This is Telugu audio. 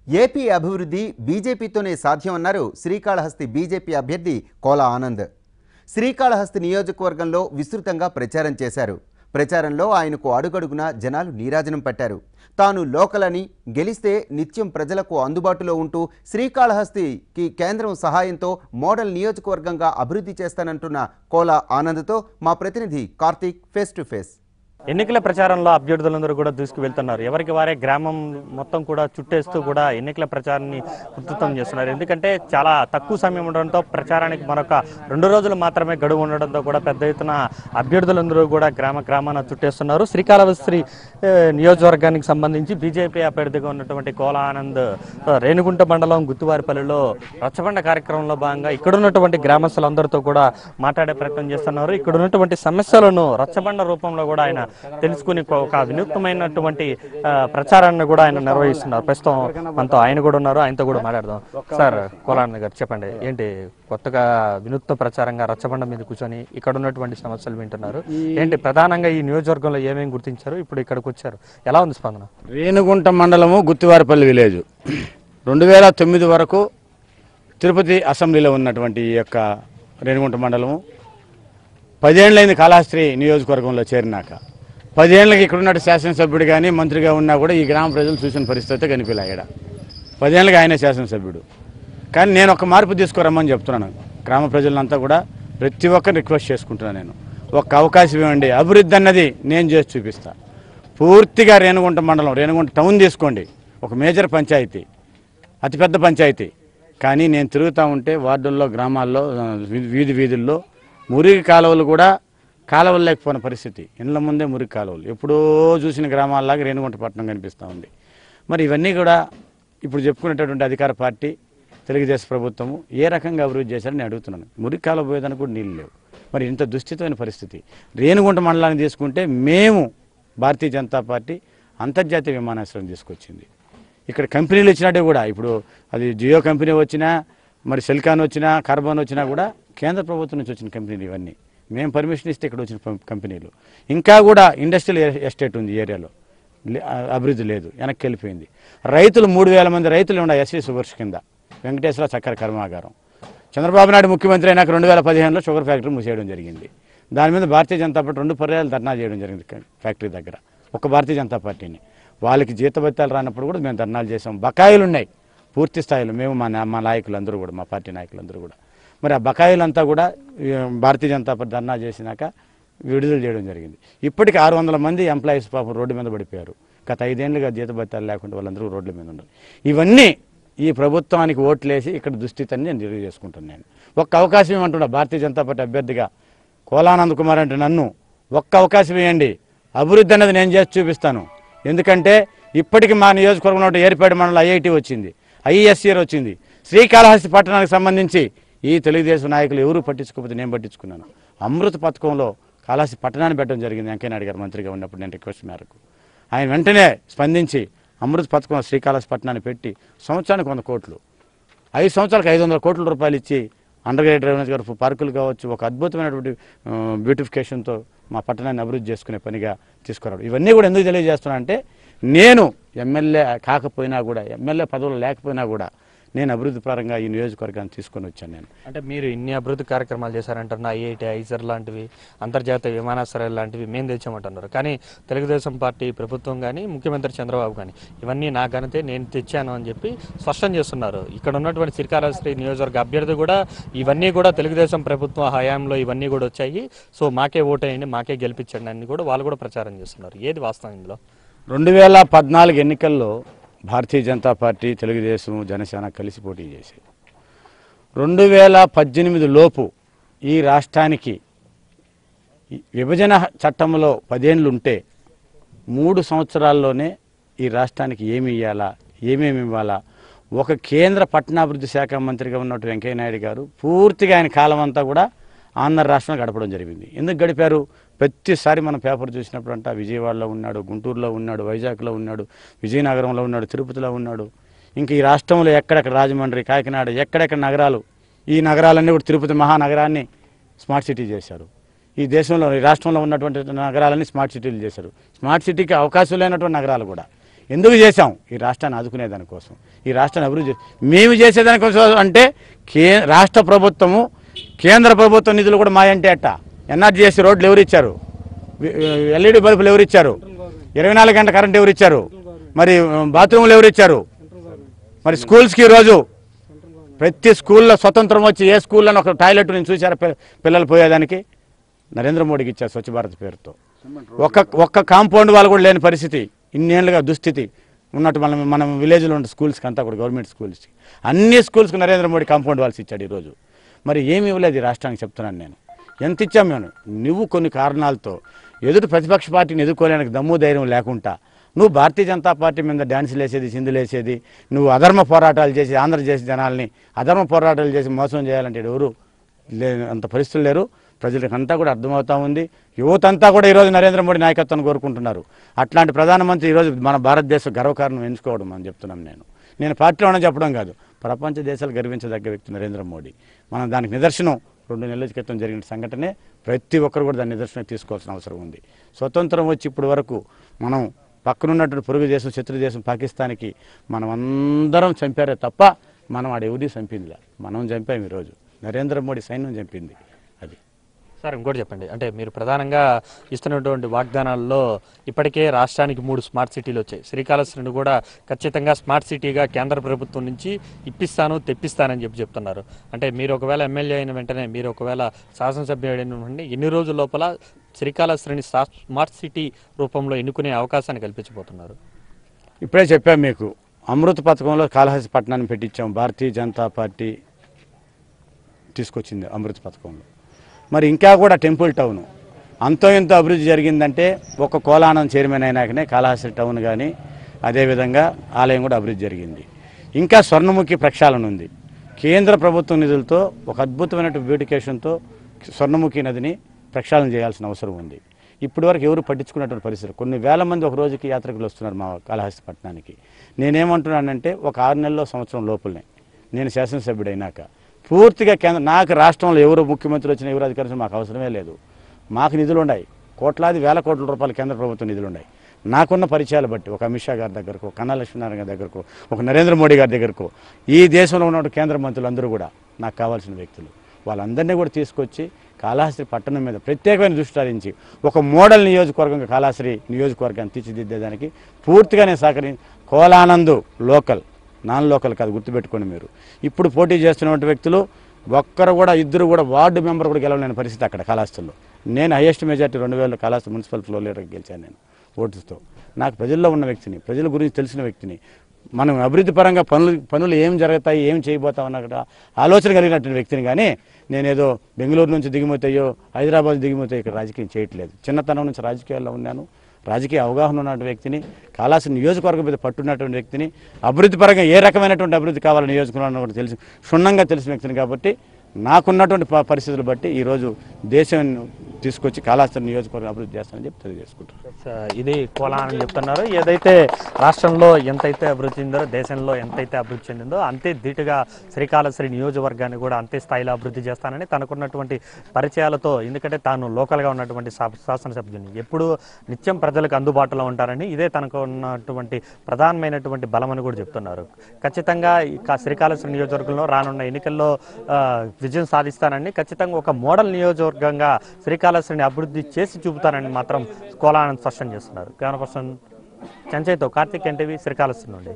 ఏపీ అభివృద్ధి బీజేపీతోనే సాధ్యమన్నారు శ్రీకాళహస్తి బీజేపీ అభ్యర్థి కోలా ఆనంద్. శ్రీకాళహస్తి నియోజకవర్గంలో విస్తృతంగా ప్రచారం చేశారు. ప్రచారంలో ఆయనకు అడుగడుగునా జనాలు నీరాజనం పట్టారు. తాను లోకల్ అని, గెలిస్తే నిత్యం ప్రజలకు అందుబాటులో ఉంటూ శ్రీకాళహస్తికి కేంద్రం సహాయంతో మోడల్ నియోజకవర్గంగా అభివృద్ధి చేస్తానంటున్న కోలా ఆనంద్తో మా ప్రతినిధి కార్తీక్ ఫేస్ టు ఫేస్. ఎన్నికల ప్రచారంలో అభ్యర్థులందరూ కూడా దూసుకువెళ్తున్నారు. ఎవరికి వారే గ్రామం మొత్తం కూడా చుట్టేస్తూ కూడా ఎన్నికల ప్రచారాన్ని ఉధృతం చేస్తున్నారు. ఎందుకంటే చాలా తక్కువ సమయం ఉండడంతో ప్రచారానికి మరొక 2 రోజులు మాత్రమే గడువు ఉండడంతో కూడా పెద్ద ఎత్తున అభ్యర్థులందరూ కూడా గ్రామాన చుట్టేస్తున్నారు. శ్రీకాళహస్తి నియోజకవర్గానికి సంబంధించి బీజేపీ అభ్యర్థిగా ఉన్నటువంటి కోలా ఆనంద్ రేణిగుంట మండలం గుత్తువారిపల్లిలో రచ్చబండ కార్యక్రమంలో భాగంగా ఇక్కడున్నటువంటి గ్రామస్తులందరితో కూడా మాట్లాడే ప్రయత్నం చేస్తున్నారు. ఇక్కడ ఉన్నటువంటి సమస్యలను రచ్చబండ రూపంలో కూడా ఆయన తెలుసుకుని ఒక వినూత్నమైనటువంటి ప్రచారాన్ని కూడా ఆయన నిర్వహిస్తున్నారు. ప్రస్తుతం మనతో ఆయన కూడా ఉన్నారు, ఆయనతో కూడా మాట్లాడదాం. సార్ కోలానంద్ గారు, చెప్పండి, ఏంటి కొత్తగా వినూత్న ప్రచారంగా రచ్చబండ మీద కూర్చొని ఇక్కడ ఉన్నటువంటి సమస్యలు వింటున్నారు, ఏంటి ప్రధానంగా ఈ నియోజకవర్గంలో ఏమేమి గుర్తించారు, ఇప్పుడు ఇక్కడికి వచ్చారు, ఎలా ఉంది స్పందన? రేణిగుంట మండలము గుత్తివారిపల్లి విలేజ్ 2009 వరకు తిరుపతి అసెంబ్లీలో ఉన్నటువంటి ఈ యొక్క రేణిగుంట మండలము 10 ఏళ్ళైంది కాళహస్తి నియోజకవర్గంలో చేరినాక. 10 ఏళ్ళకి ఇక్కడ ఉన్న శాసనసభ్యుడు కానీ మంత్రిగా ఉన్నా కూడా ఈ గ్రామ ప్రజలు చూసిన పరిస్థితి కనిపించలే. ఇక్కడ 10 ఏళ్ళకి ఆయన శాసనసభ్యుడు. కానీ నేను ఒక మార్పు తీసుకురమ్మని చెప్తున్నాను. గ్రామ ప్రజలంతా కూడా ప్రతి ఒక్కరిని రిక్వెస్ట్ చేసుకుంటున్నాను. నేను ఒక అవకాశం ఇవ్వండి, అభివృద్ధి అన్నది నేను చేసి చూపిస్తా. పూర్తిగా రేణిగుంట మండలం, రేణిగుంట టౌన్ తీసుకోండి, ఒక మేజర్ పంచాయతీ, అతిపెద్ద పంచాయతీ. కానీ నేను తిరుగుతూ ఉంటే వార్డుల్లో, గ్రామాల్లో, వీధుల్లో మురికి కాలువలు కూడా కాలువలు లేకపోయిన పరిస్థితి. ఇండ్ల ముందే మురికి కాలువలు. ఎప్పుడో చూసిన గ్రామాల్లాగా రేణిగుంట పట్టణం కనిపిస్తూ ఉంది. మరి ఇవన్నీ కూడా ఇప్పుడు చెప్పుకునేటటువంటి అధికార పార్టీ తెలుగుదేశం ప్రభుత్వము ఏ రకంగా అభివృద్ధి చేశారని నేను అడుగుతున్నాను. మురికి కాలువ పోయేదానికి కూడా నీళ్ళు లేవు. మరి ఇంత దుస్థితమైన పరిస్థితి. రేణిగుంట మండలాన్ని తీసుకుంటే మేము భారతీయ జనతా పార్టీ అంతర్జాతీయ విమానాశ్రయం తీసుకొచ్చింది. ఇక్కడ కంపెనీలు వచ్చినట్టే కూడా, ఇప్పుడు అది జియో కంపెనీ వచ్చినా, మరి సెల్కాన్ వచ్చినా, కార్బన్ వచ్చినా కూడా కేంద్ర ప్రభుత్వం నుంచి వచ్చిన కంపెనీలు ఇవన్నీ. మేము పర్మిషన్ ఇస్తే ఇక్కడ వచ్చిన కంపెనీలు. ఇంకా కూడా ఇండస్ట్రియల్ ఎస్టేట్ ఉంది ఏరియాలో, అభివృద్ధి లేదు, వెనక్కి వెళ్ళిపోయింది. రైతులు 3000 మంది రైతులు ఉన్నాయి ఎస్సీ షుగర్స్ కింద. వెంకటేశ్వర చక్కెర కర్మాగారం. చంద్రబాబు నాయుడు ముఖ్యమంత్రి అయినాక 2015లో షుగర్ ఫ్యాక్టరీ మూసేయడం జరిగింది. దాని మీద భారతీయ జనతా పార్టీ 2 పర్యాలు ధర్నా చేయడం జరిగింది ఫ్యాక్టరీ దగ్గర, ఒక భారతీయ జనతా పార్టీని. వాళ్ళకి జీతభత్యాలు రానప్పుడు కూడా మేము ధర్నాలు చేసాం. బకాయిలు ఉన్నాయి పూర్తి స్థాయిలో. మేము మా నాయకులందరూ కూడా, మా పార్టీ నాయకులందరూ కూడా. మరి ఆ బకాయిలంతా కూడా భారతీయ జనతా పార్టీ ధర్నా చేసినాక విడుదల చేయడం జరిగింది. ఇప్పటికి 600 మంది ఎంప్లాయీస్ పాపం రోడ్డు మీద పడిపోయారు. గత 5 ఏళ్ళుగా జీతభత్యాలు లేకుండా వాళ్ళందరూ రోడ్ల మీద ఉన్నారు. ఇవన్నీ ఈ ప్రభుత్వానికి ఓట్లేసి ఇక్కడ దుస్థితిని నేను తెలియజేసుకుంటున్నాను. నేను ఒక్క అవకాశం ఏమంటున్నా భారతీయ జనతా పార్టీ అభ్యర్థిగా కోలానంద్ కుమార్ అంటే నన్ను ఒక్క అవకాశం ఇవ్వండి, అభివృద్ధి అనేది నేను చేసి చూపిస్తాను. ఎందుకంటే ఇప్పటికి మా నియోజకవర్గంలో ఏర్పేట మండలం ఐఐటి వచ్చింది, ఐఎస్సీఆర్ వచ్చింది. శ్రీకాళహస్తి పట్టణానికి సంబంధించి ఈ తెలుగుదేశం నాయకులు ఎవరూ పట్టించుకోకపోతే నేను పట్టించుకున్నాను. అమృత పథకంలో కాళహస్తి పట్టణాన్ని పెట్టడం జరిగింది వెంకయ్యనాయుడు గారు మంత్రిగా ఉన్నప్పుడు. నేను రిక్వెస్ట్ మేరకు ఆయన వెంటనే స్పందించి అమృత పథకంలో శ్రీకాళహస్తి పట్టణాన్ని పెట్టి సంవత్సరానికి 100 కోట్లు, 5 సంవత్సరాలకు 500 కోట్ల రూపాయలు ఇచ్చి అండర్ గ్రేడ్ డ్రైనేజ్ గారు పార్కులు కావచ్చు, ఒక అద్భుతమైనటువంటి బ్యూటిఫికేషన్తో మా పట్టణాన్ని అభివృద్ధి చేసుకునే పనిగా తీసుకురావడం. ఇవన్నీ కూడా ఎందుకు తెలియజేస్తున్నా అంటే, నేను ఎమ్మెల్యే కాకపోయినా కూడా, ఎమ్మెల్యే పదవులు లేకపోయినా కూడా నేను అభివృద్ధి పరంగా ఈ నియోజకవర్గాన్ని తీసుకొని వచ్చాను. నేను అంటే మీరు ఇన్ని అభివృద్ధి కార్యక్రమాలు చేశారంటున్నా, ఐఐటి, ఐజర్ లాంటివి, అంతర్జాతీయ విమానాశ్రయాలు లాంటివి మేము తెచ్చామంటున్నారు. కానీ తెలుగుదేశం పార్టీ ప్రభుత్వం కానీ, ముఖ్యమంత్రి చంద్రబాబు కానీ ఇవన్నీ నా ఘనతే, నేను తెచ్చాను అని చెప్పి స్పష్టం చేస్తున్నారు. ఇక్కడ ఉన్నటువంటి శ్రీకాళహస్తి నియోజకవర్గ అభ్యర్థి కూడా ఇవన్నీ కూడా తెలుగుదేశం ప్రభుత్వ హయాంలో ఇవన్నీ కూడా వచ్చాయి, సో మాకే ఓటేయండి, మాకే గెలిపించండి అని కూడా వాళ్ళు కూడా ప్రచారం చేస్తున్నారు. ఏది వాస్తవం ఇందులో? 2014 ఎన్నికల్లో భారతీయ జనతా పార్టీ, తెలుగుదేశం, జనసేన కలిసి పోటీ చేశాయి. 2018 లోపు ఈ రాష్ట్రానికి విభజన చట్టంలో 10 ఏళ్ళు ఉంటే 3 సంవత్సరాల్లోనే ఈ రాష్ట్రానికి ఏమి ఇవ్వాలా, ఏమేమి ఇవ్వాలా, ఒక కేంద్ర పట్టణాభివృద్ధి శాఖ మంత్రిగా ఉన్నట్టు వెంకయ్యనాయుడు గారు పూర్తిగా ఆయన కాలం అంతా కూడా ఆంధ్ర రాష్ట్రంలో గడపడం జరిగింది. ఎందుకు గడిపారు? ప్రతిసారి మనం పేపర్ చూసినప్పుడు అంట విజయవాడలో ఉన్నాడు, గుంటూరులో ఉన్నాడు, వైజాగ్లో ఉన్నాడు, విజయనగరంలో ఉన్నాడు, తిరుపతిలో ఉన్నాడు. ఇంక ఈ రాష్ట్రంలో ఎక్కడెక్కడ, రాజమండ్రి, కాకినాడ, ఎక్కడెక్కడ నగరాలు, ఈ నగరాలన్నీ కూడా తిరుపతి మహానగరాన్ని స్మార్ట్ సిటీ చేశారు. ఈ దేశంలో, ఈ రాష్ట్రంలో ఉన్నటువంటి నగరాలన్నీ స్మార్ట్ సిటీలు చేశారు. స్మార్ట్ సిటీకి అవకాశం లేనటువంటి నగరాలు కూడా ఎందుకు చేశాం? ఈ రాష్ట్రాన్ని ఆదుకునేదానికోసం, ఈ రాష్ట్రాన్ని అభివృద్ధి మేము చేసేదానికోసం. అంటే రాష్ట్ర ప్రభుత్వము కేంద్ర ప్రభుత్వ నిధులు కూడా మాయంటే అట్ట. ఎన్ఆర్జీఎస్సీ రోడ్లు ఎవరు ఇచ్చారు? ఎల్ఈడి బల్బులు ఎవరు ఇచ్చారు? 24 గంటల కరెంట్ ఎవరు ఇచ్చారు? మరి బాత్రూములు ఎవరు ఇచ్చారు? మరి స్కూల్స్కి ఈరోజు ప్రతి స్కూల్లో స్వతంత్రం వచ్చి ఏ స్కూల్లో ఒక టాయిలెట్ నేను చూశారు పిల్లలు పోయేదానికి? నరేంద్ర మోడీకి ఇచ్చారు స్వచ్ఛ భారత్ పేరుతో. ఒక్క కాంపౌండ్ వాళ్ళు కూడా లేని పరిస్థితి, ఇన్నేళ్ళుగా దుస్థితి ఉన్నట్టు మనం విలేజ్లో ఉన్న స్కూల్స్కి అంతా కూడా గవర్నమెంట్ స్కూల్స్కి అన్ని స్కూల్స్కి నరేంద్ర మోడీ కాంపౌండ్ వాల్స్ ఇచ్చాడు. ఈరోజు మరి ఏమి ఇవ్వలేదు ఈ రాష్ట్రానికి చెప్తున్నాను నేను. ఎంత ఇచ్చాం మేము? నువ్వు కొన్ని కారణాలతో ఎదుటి ప్రతిపక్ష పార్టీని ఎదుర్కోలేనికి దమ్ము ధైర్యం లేకుండా నువ్వు భారతీయ జనతా పార్టీ మీద డ్యాన్సులు వేసేది, చిందులు వేసేది, నువ్వు అధర్మ పోరాటాలు చేసి ఆంధ్రప్రదేశ్ జనాల్ని అధర్మ పోరాటాలు చేసి మోసం చేయాలంటే ఎవరు అంత పరిస్థితులు లేరు. ప్రజలకు అంతా కూడా అర్థమవుతా ఉంది. యువత అంతా కూడా ఈరోజు నరేంద్ర మోడీ నాయకత్వాన్ని కోరుకుంటున్నారు. అట్లాంటి ప్రధానమంత్రి ఈరోజు మన భారతదేశ గర్వకారణం ఎంచుకోవడం అని చెప్తున్నాం. నేను పార్టీలోనే చెప్పడం కాదు, ప్రపంచ దేశాలు గర్వించదగ్గ వ్యక్తి నరేంద్ర మోడీ. మనం దానికి నిదర్శనం 2 నెలల క్రితం జరిగిన సంఘటనే. ప్రతి ఒక్కరు కూడా దాని నిదర్శనం తీసుకోవాల్సిన అవసరం ఉంది. స్వతంత్రం వచ్చి ఇప్పటి వరకు మనం పక్కనున్నటువంటి పొరుగు దేశం, శత్రు దేశం పాకిస్తాన్కి మనం అందరం చంపారే తప్ప మనం ఎవరిని చంపిందిలే. మనం చంపాం. ఈరోజు నరేంద్ర మోడీ సైన్యం చంపింది. అది సార్ ఇంకోటి చెప్పండి, అంటే మీరు ప్రధానంగా ఇస్తున్నటువంటి వాగ్దానాల్లో ఇప్పటికే రాష్ట్రానికి 3 స్మార్ట్ సిటీలు వచ్చాయి. శ్రీకాళహస్తిని కూడా ఖచ్చితంగా స్మార్ట్ సిటీగా కేంద్ర ప్రభుత్వం నుంచి ఇప్పిస్తాను, తెప్పిస్తానని చెప్తున్నారు. అంటే మీరు ఒకవేళ ఎమ్మెల్యే అయిన వెంటనే, మీరు ఒకవేళ శాసనసభ్యుడు అయిన ఎన్ని రోజుల లోపల శ్రీకాళహస్తిని స్మార్ట్ సిటీ రూపంలో ఎన్నుకునే అవకాశాన్ని కల్పించబోతున్నారు? ఇప్పుడే చెప్పాం మీకు. అమృత పథకంలో కాళహస్తి పట్టణాన్ని పెట్టించాం. భారతీయ జనతా పార్టీ తీసుకొచ్చింది అమృత పథకంలో. మరి ఇంకా కూడా టెంపుల్ టౌన్ అంతో ఎంతో అభివృద్ధి జరిగిందంటే ఒక కోలానం చైర్మన్ అయినాకనే కాళహస్తి టౌన్ కానీ అదేవిధంగా ఆలయం కూడా అభివృద్ధి జరిగింది. ఇంకా స్వర్ణముఖి ప్రక్షాళన ఉంది. కేంద్ర ప్రభుత్వం నిధులతో ఒక అద్భుతమైన బ్యూటిఫికేషన్తో స్వర్ణముఖి నదిని ప్రక్షాళన చేయాల్సిన అవసరం ఉంది. ఇప్పటి వరకు ఎవరు పట్టించుకున్నటువంటి పరిస్థితి. కొన్ని వేల మంది ఒక రోజుకి యాత్రికులు వస్తున్నారు మా కాళహస్తి పట్టణానికి. నేనేమంటున్నానంటే ఒక 6 నెలల్లో సంవత్సరం లోపలనే నేను శాసనసభ్యుడైనాక పూర్తిగా నాకు రాష్ట్రంలో ఎవరు ముఖ్యమంత్రి వచ్చినా, ఎవరు అధికారులు మాకు అవసరమే లేదు. మాకు నిధులు ఉన్నాయి, కోట్లాది వేల కోట్ల రూపాయలు కేంద్ర ప్రభుత్వం నిధులు ఉన్నాయి. నాకున్న పరిచయాలు బట్టి ఒక అమిత్ షా గారి దగ్గరకు, కన్నా లక్ష్మీనారాయణ గారి దగ్గరకు, ఒక నరేంద్ర మోడీ గారి దగ్గరకు, ఈ దేశంలో ఉన్న కేంద్ర మంత్రులు అందరూ కూడా నాకు కావాల్సిన వ్యక్తులు. వాళ్ళందరినీ కూడా తీసుకొచ్చి కాళహస్తి పట్టణం మీద ప్రత్యేకమైన దృష్టి సారించి ఒక మోడల్ నియోజకవర్గంగా కాళహస్తి నియోజకవర్గాన్ని తీర్చిదిద్దేదానికి పూర్తిగా నేను కోలానందు లోకల్, నాన్ లోకల్ కాదు, గుర్తుపెట్టుకోండి మీరు. ఇప్పుడు పోటీ చేస్తున్నటువంటి వ్యక్తులు ఒక్కరు కూడా, ఇద్దరు కూడా వార్డు మెంబర్ కూడా గెలవలేని పరిస్థితి అక్కడ కాళహస్తిలో. నేను highest majority 2000 Kalahasti municipal floor లీడర్కి గెలిచాను నేను ఓటుతో. నాకు ప్రజల్లో ఉన్న వ్యక్తిని, ప్రజల గురించి తెలిసిన వ్యక్తిని, మనం అభివృద్ధి పరంగా పనులు ఏం జరుగుతాయి, ఏం చేయబోతామన్న ఆలోచన కలిగినటువంటి వ్యక్తిని. కానీ నేనేదో బెంగళూరు నుంచి దిగుమతయ్యో, హైదరాబాద్ దిగుమతయ్యో ఇక్కడ రాజకీయం చేయట్లేదు. చిన్నతనం నుంచి రాజకీయాల్లో ఉన్నాను. రాజకీయ అవగాహన ఉన్నటువంటి వ్యక్తిని, కాళహస్తి నియోజకవర్గం మీద పట్టున్నటువంటి వ్యక్తిని, అభివృద్ధి పరంగా ఏ రకమైనటువంటి అభివృద్ధి కావాలని నియోజకవర్గం తెలిసి క్షుణ్ణంగా తెలిసిన వ్యక్తిని. కాబట్టి నాకున్నటువంటి పరిస్థితులు బట్టి ఈరోజు దేశం తీసుకొచ్చి కాళహస్తి నియోజకవర్గం అభివృద్ధి చేస్తానని చెప్పి తెలియజేసుకుంటారు. ఇది కోలానం చెప్తున్నారు. ఏదైతే రాష్ట్రంలో ఎంతైతే అభివృద్ధి చెందిందో, దేశంలో ఎంతైతే అభివృద్ధి చెందిందో అంతే ధీటుగా శ్రీకాళహస్తి నియోజకవర్గాన్ని కూడా అంతే స్థాయిలో అభివృద్ధి చేస్తానని తనకున్నటువంటి పరిచయాలతో, ఎందుకంటే తాను లోకల్గా ఉన్నటువంటి శాసనసభ్యుని, ఎప్పుడు నిత్యం ప్రజలకు అందుబాటులో ఉంటారని, ఇదే తనకు ఉన్నటువంటి ప్రధానమైనటువంటి బలమని కూడా చెప్తున్నారు. ఖచ్చితంగా శ్రీకాళహస్తి నియోజకవర్గంలో రానున్న ఎన్నికల్లో విజయం సాధిస్తానని, ఖచ్చితంగా ఒక మోడల్ నియోజకవర్గంగా శ్రీకాళహస్తిని అభివృద్ధి చేసి చూపుతానని మాత్రం కోలానంద్ స్పష్టం చేస్తున్నారు. కెమెరా పర్సన్ చెంచయ్తో కార్తిక్, ఎన్టీవీ, శ్రీకాళహస్తి నుండి.